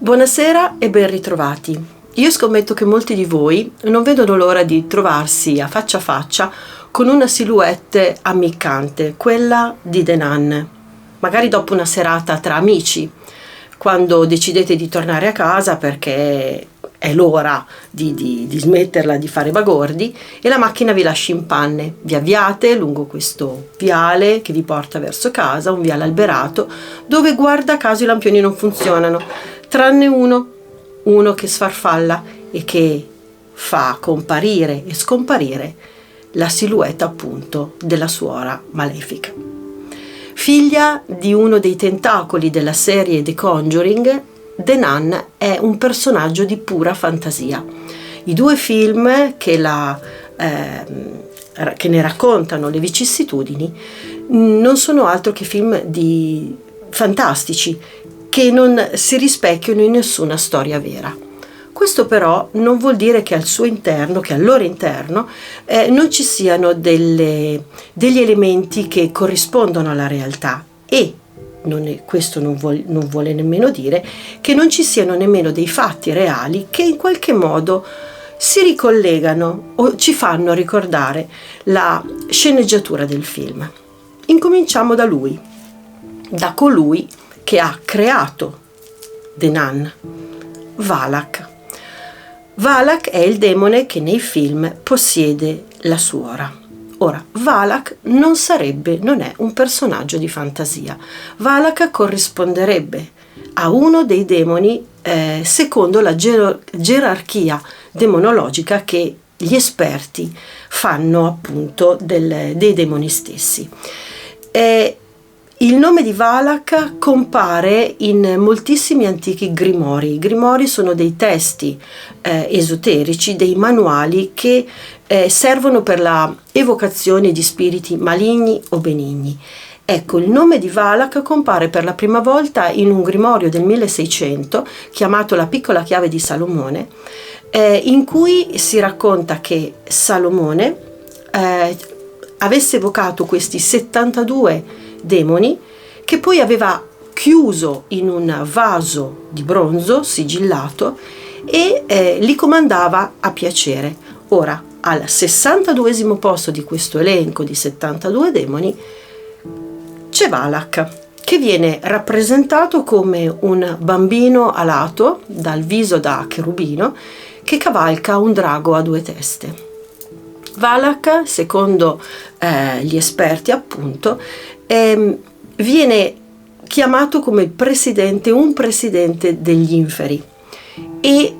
Buonasera e ben ritrovati. Io scommetto che molti di voi non vedono l'ora di trovarsi a faccia con una silhouette ammiccante, quella di The Nun. Magari dopo una serata tra amici, quando decidete di tornare a casa perché è l'ora di smetterla di fare bagordi e la macchina vi lascia in panne. Vi avviate lungo questo viale che vi porta verso casa, un viale alberato, dove guarda caso i lampioni non funzionano, tranne uno che sfarfalla e che fa comparire e scomparire la silhouette appunto della suora malefica. Figlia di uno dei tentacoli della serie The Conjuring, The Nun è un personaggio di pura fantasia. I due film che ne raccontano le vicissitudini non sono altro che film fantastici che non si rispecchiano in nessuna storia vera. Questo però non vuol dire che al loro interno non ci siano degli elementi che corrispondono alla realtà e questo non vuole nemmeno dire che non ci siano nemmeno dei fatti reali che in qualche modo si ricollegano o ci fanno ricordare la sceneggiatura del film. Incominciamo da colui che ha creato The Nun, Valak. Valak è il demone che nei film possiede la suora. Ora, Valak non è un personaggio di fantasia. Valak corrisponderebbe a uno dei demoni secondo la gerarchia demonologica che gli esperti fanno appunto dei demoni stessi. Il nome di Valak compare in moltissimi antichi grimori. I grimori sono dei testi esoterici, dei manuali che servono per la evocazione di spiriti maligni o benigni. Ecco, il nome di Valak compare per la prima volta in un grimorio del 1600 chiamato La piccola chiave di Salomone, in cui si racconta che Salomone avesse evocato questi 72 demoni che poi aveva chiuso in un vaso di bronzo sigillato e li comandava a piacere. Ora, al 62esimo posto di questo elenco di 72 demoni c'è Valak, che viene rappresentato come un bambino alato dal viso da cherubino che cavalca un drago a due teste. Valak, secondo gli esperti appunto, viene chiamato come un presidente degli inferi e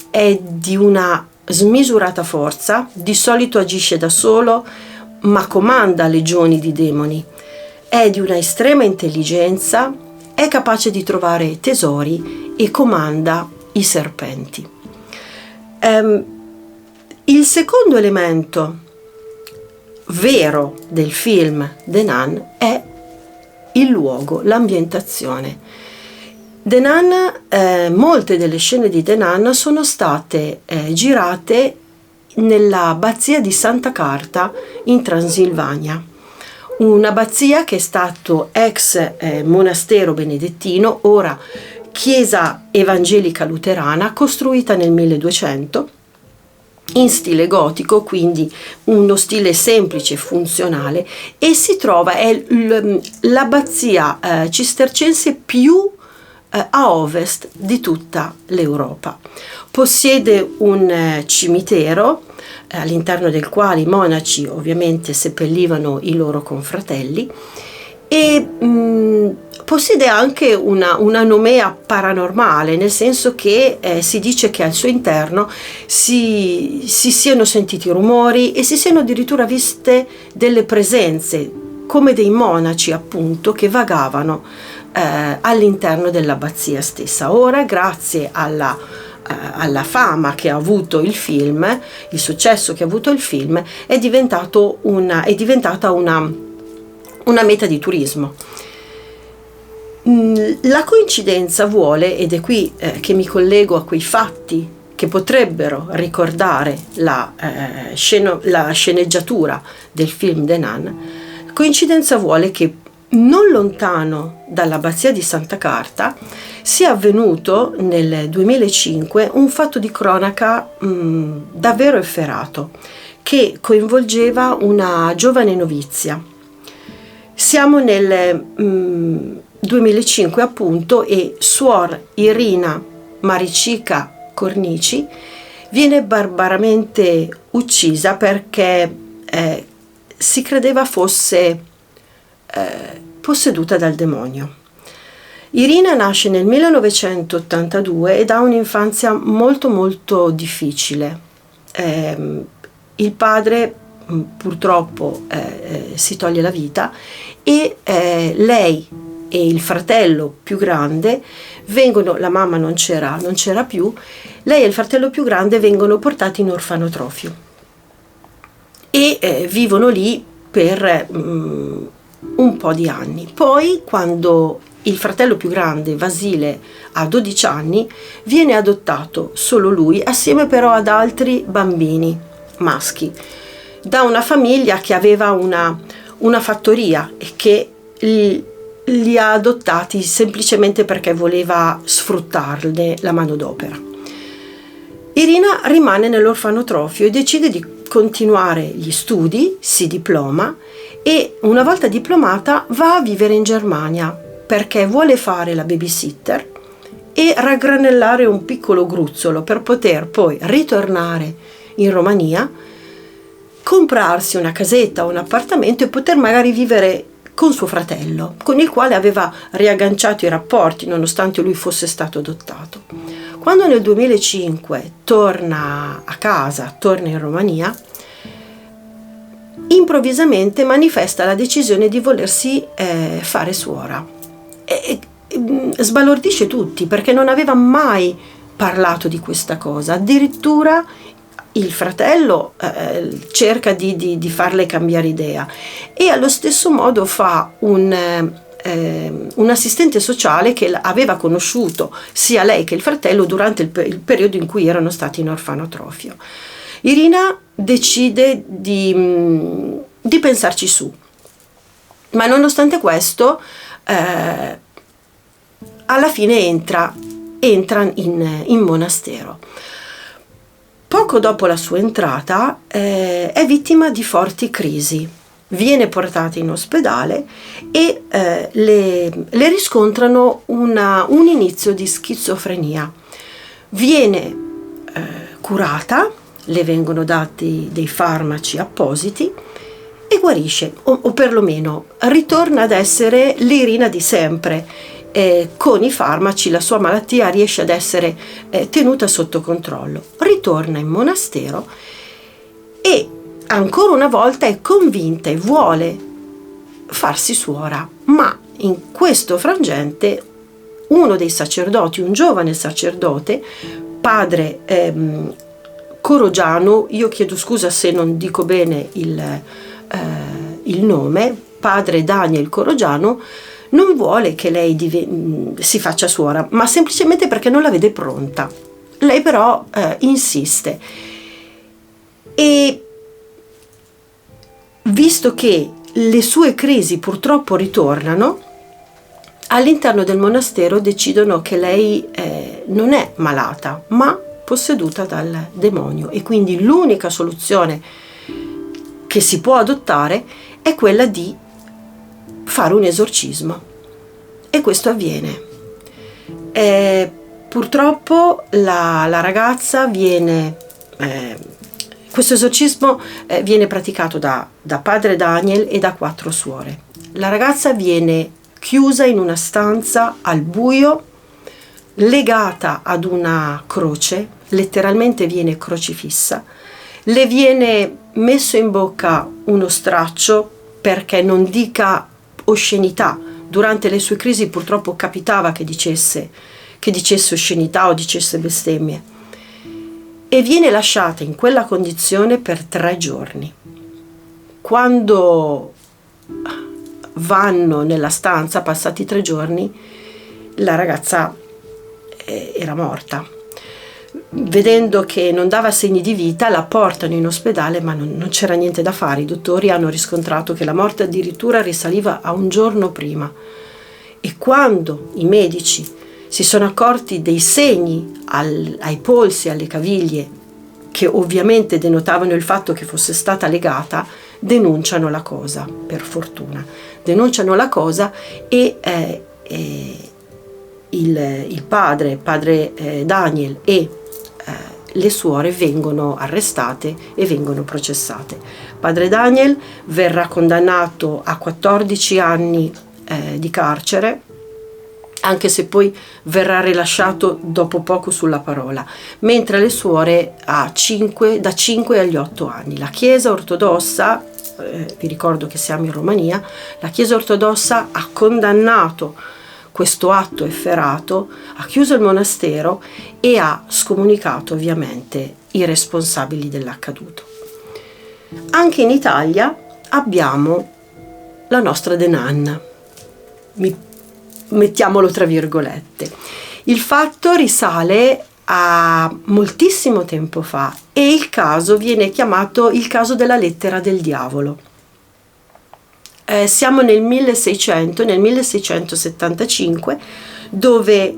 è di una smisurata forza, di solito agisce da solo ma comanda legioni di demoni, è di una estrema intelligenza, è capace di trovare tesori e comanda i serpenti. Il secondo elemento vero del film The Nun è il luogo, l'ambientazione. The Nun, molte delle scene di The Nun sono state girate nella abbazia di Santa Carta in Transilvania, un'abbazia che è stato ex monastero benedettino, ora chiesa evangelica luterana, costruita nel 1200 in stile gotico, quindi uno stile semplice e funzionale, e si trova, è l'abbazia cistercense più a ovest di tutta l'Europa. Possiede un cimitero all'interno del quale i monaci ovviamente seppellivano i loro confratelli e possiede anche una nomea paranormale, nel senso che si dice che al suo interno si siano sentiti rumori e si siano addirittura viste delle presenze come dei monaci appunto che vagavano all'interno dell'abbazia stessa. Ora, grazie alla fama che ha avuto il film, il successo che ha avuto il film, è diventata una meta di turismo. La coincidenza vuole, ed è qui che mi collego a quei fatti che potrebbero ricordare la sceneggiatura del film The Nun, coincidenza vuole che Non lontano dall'abbazia di Santa Carta sia avvenuto nel 2005 un fatto di cronaca davvero efferato, che coinvolgeva una giovane novizia. Siamo nel 2005 appunto, e Suor Irina Maricica Cornici viene barbaramente uccisa perché si credeva fosse posseduta dal demonio. Irina nasce nel 1982 ed ha un'infanzia molto molto difficile. Il padre purtroppo si toglie la vita e lei e il fratello più grande vengono, la mamma non c'era più, lei e il fratello più grande vengono portati in orfanotrofio e vivono lì per un po' di anni. Poi, quando il fratello più grande, Vasile, ha 12 anni, viene adottato solo lui, assieme però ad altri bambini maschi, da una famiglia che aveva una fattoria e che li ha adottati semplicemente perché voleva sfruttarne la manodopera. Irina rimane nell'orfanotrofio e decide di continuare gli studi, si diploma e una volta diplomata va a vivere in Germania perché vuole fare la babysitter e raggranellare un piccolo gruzzolo per poter poi ritornare in Romania, comprarsi una casetta o un appartamento e poter magari vivere con suo fratello, con il quale aveva riagganciato i rapporti nonostante lui fosse stato adottato. Quando nel 2005 torna a casa, torna in Romania, improvvisamente manifesta la decisione di volersi fare suora. Sbalordisce tutti perché non aveva mai parlato di questa cosa. Addirittura il fratello cerca di farle cambiare idea e allo stesso modo fa un assistente sociale che aveva conosciuto sia lei che il fratello durante il periodo in cui erano stati in orfanotrofio. Irina decide di pensarci su, ma nonostante questo alla fine entra in monastero. Poco dopo la sua entrata è vittima di forti crisi, viene portata in ospedale e le riscontrano un inizio di schizofrenia. Viene curata, le vengono dati dei farmaci appositi e guarisce, o perlomeno ritorna ad essere l'Irina di sempre. Con i farmaci la sua malattia riesce ad essere tenuta sotto controllo. Ritorna in monastero e ancora una volta è convinta e vuole farsi suora, ma in questo frangente uno dei sacerdoti, un giovane sacerdote, padre Corogiano, io chiedo scusa se non dico bene il nome, padre Daniel Corogiano, non vuole che lei si faccia suora, ma semplicemente perché non la vede pronta. Lei però insiste. E visto che le sue crisi purtroppo ritornano, all'interno del monastero decidono che lei non è malata, ma posseduta dal demonio, e quindi l'unica soluzione che si può adottare è quella di fare un esorcismo, e questo avviene. Purtroppo la ragazza questo esorcismo viene praticato da padre Daniel e da 4 suore. La ragazza viene chiusa in una stanza al buio, legata ad una croce, letteralmente viene crocifissa, le viene messo in bocca uno straccio perché non dica oscenità. Durante le sue crisi purtroppo capitava che dicesse oscenità o dicesse bestemmie, e viene lasciata in quella condizione per 3 giorni. Quando vanno nella stanza, passati 3 giorni, la ragazza era morta. vedendo che non dava segni di vita, la portano in ospedale, ma non c'era niente da fare. I dottori hanno riscontrato che la morte addirittura risaliva a un giorno prima. E quando i medici si sono accorti dei segni ai polsi, alle caviglie, che ovviamente denotavano il fatto che fosse stata legata, denunciano la cosa, per fortuna. Denunciano la cosa e il padre Daniel e le suore vengono arrestate e vengono processate. Padre Daniel verrà condannato a 14 anni di carcere, anche se poi verrà rilasciato dopo poco sulla parola, mentre le suore da 5 agli 8 anni. La Chiesa ortodossa, vi ricordo che siamo in Romania, la Chiesa ortodossa ha condannato questo atto efferato, ha chiuso il monastero e ha scomunicato ovviamente i responsabili dell'accaduto. Anche in Italia abbiamo la nostra Denan, mettiamolo tra virgolette. Il fatto risale a moltissimo tempo fa e il caso viene chiamato il caso della lettera del diavolo. Siamo nel 1675, dove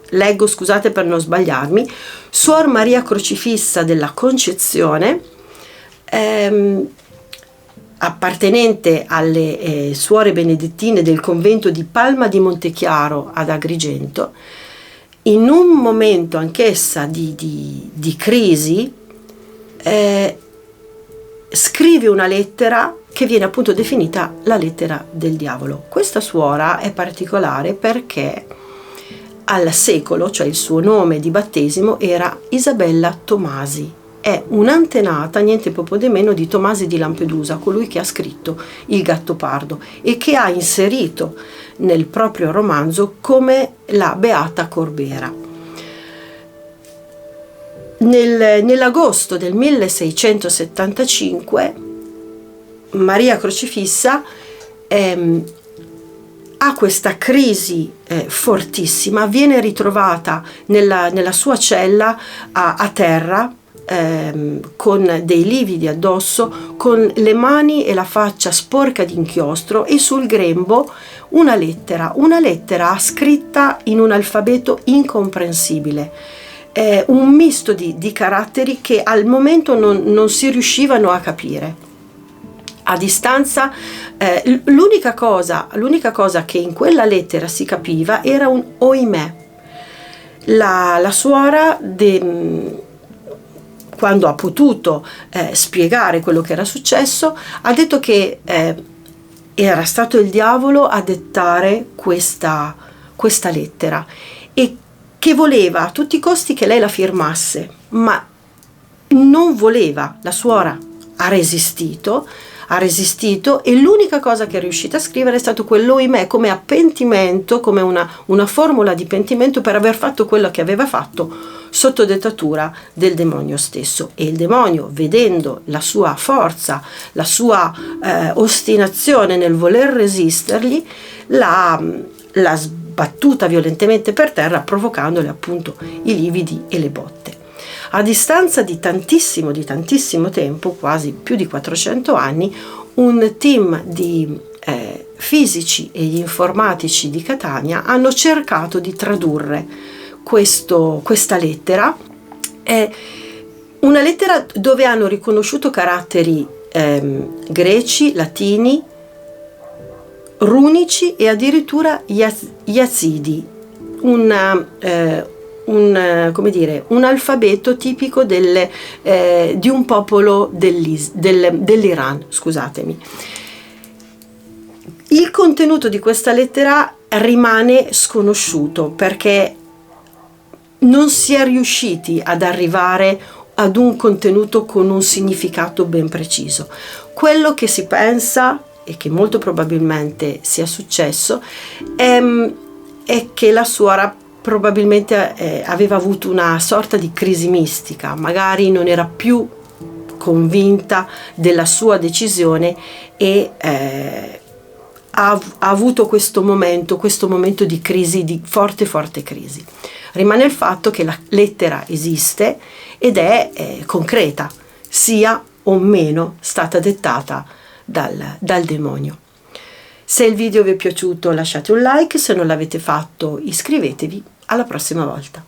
leggo, scusate per non sbagliarmi, Suor Maria Crocifissa della Concezione, appartenente alle suore benedettine del convento di Palma di Montechiaro ad Agrigento, in un momento anch'essa di crisi, scrive una lettera che viene appunto definita la lettera del diavolo. Questa suora è particolare perché al secolo, cioè il suo nome di battesimo era Isabella Tomasi, è un'antenata niente poco di meno di Tomasi di Lampedusa, colui che ha scritto Il Gattopardo e che ha inserito nel proprio romanzo come la Beata Corbera. Nell'agosto del 1675 Maria Crocifissa ha questa crisi fortissima, viene ritrovata nella sua cella a terra, con dei lividi addosso, con le mani e la faccia sporca di inchiostro e sul grembo una lettera scritta in un alfabeto incomprensibile, un misto di caratteri che al momento non si riuscivano a capire. A distanza, l'unica cosa che in quella lettera si capiva era un oimè. La suora, quando ha potuto spiegare quello che era successo, ha detto che era stato il diavolo a dettare questa lettera e che voleva a tutti i costi che lei la firmasse, ma non voleva. La suora ha resistito e l'unica cosa che è riuscita a scrivere è stato quell'oimè come appentimento, come una formula di pentimento per aver fatto quello che aveva fatto sotto dettatura del demonio stesso. E il demonio, vedendo la sua forza, la sua ostinazione nel voler resistergli, l'ha sbattuta violentemente per terra, provocandole appunto i lividi e le botte. A distanza di tantissimo tempo, quasi più di 400 anni, un team di fisici e informatici di Catania hanno cercato di tradurre questa lettera, una lettera dove hanno riconosciuto caratteri greci, latini, runici e addirittura yazidi, un alfabeto tipico di un popolo dell'Iran, scusatemi. Il contenuto di questa lettera rimane sconosciuto perché non si è riusciti ad arrivare ad un contenuto con un significato ben preciso. Quello che si pensa, e che molto probabilmente sia successo, è che la suora probabilmente aveva avuto una sorta di crisi mistica, magari non era più convinta della sua decisione e ha avuto questo momento di crisi, di forte crisi. Rimane il fatto che la lettera esiste ed è concreta, sia o meno stata dettata dal demonio. Se il video vi è piaciuto lasciate un like, se non l'avete fatto iscrivetevi. Alla prossima volta.